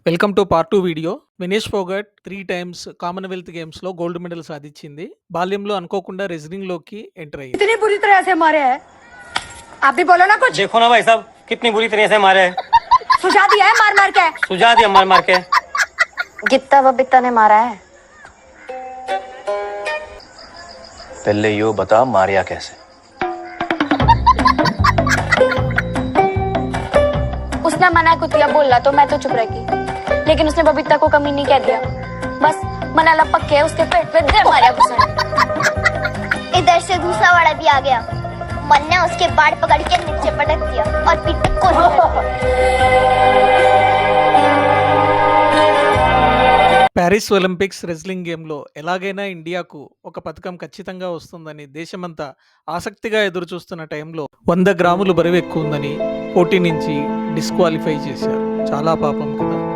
Welcome to part 2 video. Vinesh Phogat 3 times Commonwealth గేమ్స్‌లో gold medal సాధించింది. బాల్యంలో అనుకోకుండా రెజ్లింగ్‌లోకి ఎంటర్ అయింది. इतनी बुरी तरह से मारे हैं। आप भी बोलो ना कुछ। देखो ना भाई साहब कितनी बुरी तरह से मारे हैं। सुझा दिया है मार मार के। सुझा दिया मार मार के। गित्ता बबित्ता ने मारा है। पहले यो बता मारिया कैसे? उसने मना कुतिया बोला तो मैं तो चुप रही, लेकिन उसने बबीता को कमी नहीं कह दिया। बस मना लपक के उसके पेट पे दे मारा घुसा। इधर से दूसरा वाला भी आ गया। मन ने उसके बाड़ पकड़ के नीचे पटक दिया और पीठ को ప్యారిస్ ఒలింపిక్స్ రెజ్లింగ్ గేమ్‌లో ఎలాగైనా ఇండియాకు ఒక పతకం ఖచ్చితంగా వస్తుందని దేశమంతా ఆసక్తిగా ఎదురుచూస్తున్న టైంలో 100 గ్రాములు బరువు ఎక్కువ ఉందని పోటీ నుంచి డిస్క్వాలిఫై చేశారు. చాలా పాపం కదా.